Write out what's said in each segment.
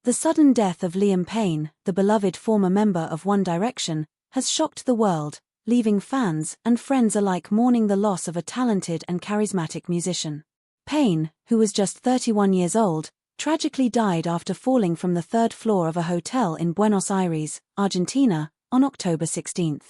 The sudden death of Liam Payne, the beloved former member of One Direction, has shocked the world, leaving fans and friends alike mourning the loss of a talented and charismatic musician. Payne, who was just 31 years old, tragically died after falling from the third floor of a hotel in Buenos Aires, Argentina, on October 16.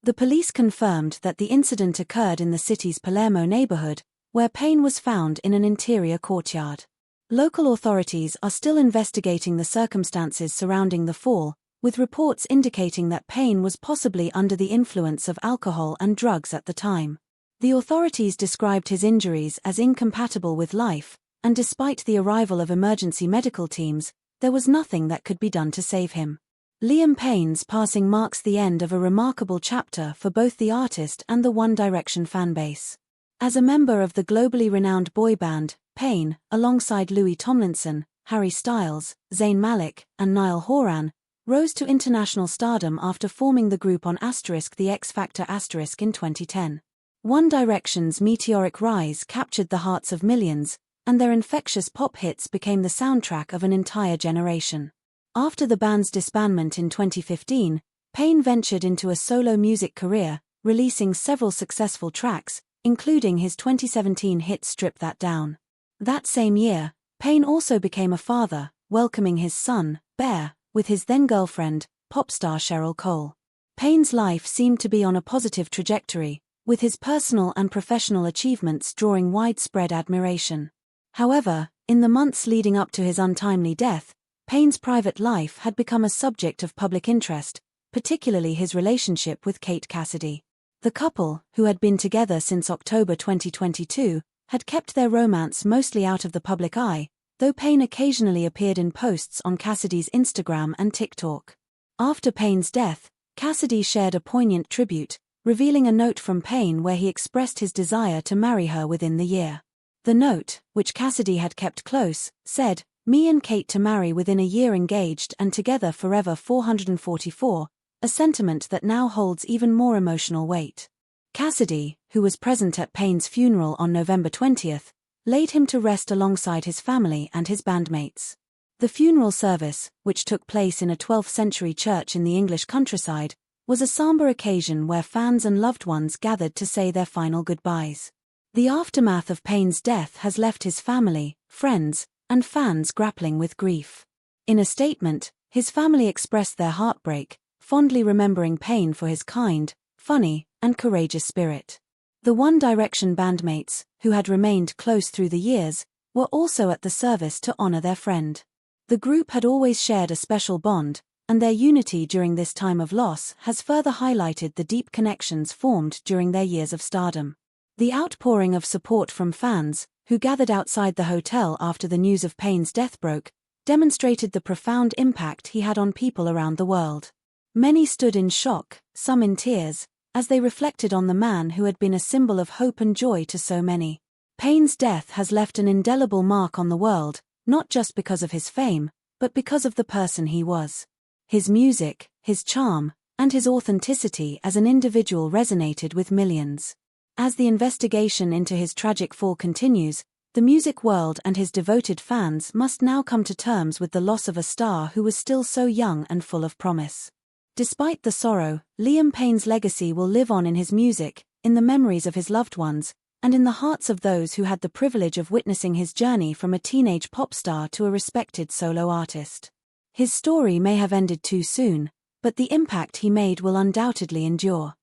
The police confirmed that the incident occurred in the city's Palermo neighborhood, where Payne was found in an interior courtyard. Local authorities are still investigating the circumstances surrounding the fall, with reports indicating that Payne was possibly under the influence of alcohol and drugs at the time. The authorities described his injuries as incompatible with life, and despite the arrival of emergency medical teams, there was nothing that could be done to save him. Liam Payne's passing marks the end of a remarkable chapter for both the artist and the One Direction fanbase. As a member of the globally renowned boy band, Payne, alongside Louis Tomlinson, Harry Styles, Zayn Malik, and Niall Horan, rose to international stardom after forming the group on The X Factor in 2010. One Direction's meteoric rise captured the hearts of millions, and their infectious pop hits became the soundtrack of an entire generation. After the band's disbandment in 2015, Payne ventured into a solo music career, releasing several successful tracks, including his 2017 hit Strip That Down. That same year, Payne also became a father, welcoming his son, Bear, with his then-girlfriend, pop star Cheryl Cole. Payne's life seemed to be on a positive trajectory, with his personal and professional achievements drawing widespread admiration. However, in the months leading up to his untimely death, Payne's private life had become a subject of public interest, particularly his relationship with Kate Cassidy. The couple, who had been together since October 2022, had kept their romance mostly out of the public eye, though Payne occasionally appeared in posts on Cassidy's Instagram and TikTok. After Payne's death, Cassidy shared a poignant tribute, revealing a note from Payne where he expressed his desire to marry her within the year. The note, which Cassidy had kept close, said, "Me and Kate to marry within a year, engaged and together forever 444, a sentiment that now holds even more emotional weight." Cassidy, who was present at Payne's funeral on November 20th, laid him to rest alongside his family and his bandmates. The funeral service, which took place in a 12th-century church in the English countryside, was a somber occasion where fans and loved ones gathered to say their final goodbyes. The aftermath of Payne's death has left his family, friends, and fans grappling with grief. In a statement, his family expressed their heartbreak, fondly remembering Payne for his kind, funny, and courageous spirit. The One Direction bandmates, who had remained close through the years, were also at the service to honor their friend. The group had always shared a special bond, and their unity during this time of loss has further highlighted the deep connections formed during their years of stardom. The outpouring of support from fans, who gathered outside the hotel after the news of Payne's death broke, demonstrated the profound impact he had on people around the world. Many stood in shock, some in tears, as they reflected on the man who had been a symbol of hope and joy to so many. Payne's death has left an indelible mark on the world, not just because of his fame, but because of the person he was. His music, his charm, and his authenticity as an individual resonated with millions. As the investigation into his tragic fall continues, the music world and his devoted fans must now come to terms with the loss of a star who was still so young and full of promise. Despite the sorrow, Liam Payne's legacy will live on in his music, in the memories of his loved ones, and in the hearts of those who had the privilege of witnessing his journey from a teenage pop star to a respected solo artist. His story may have ended too soon, but the impact he made will undoubtedly endure.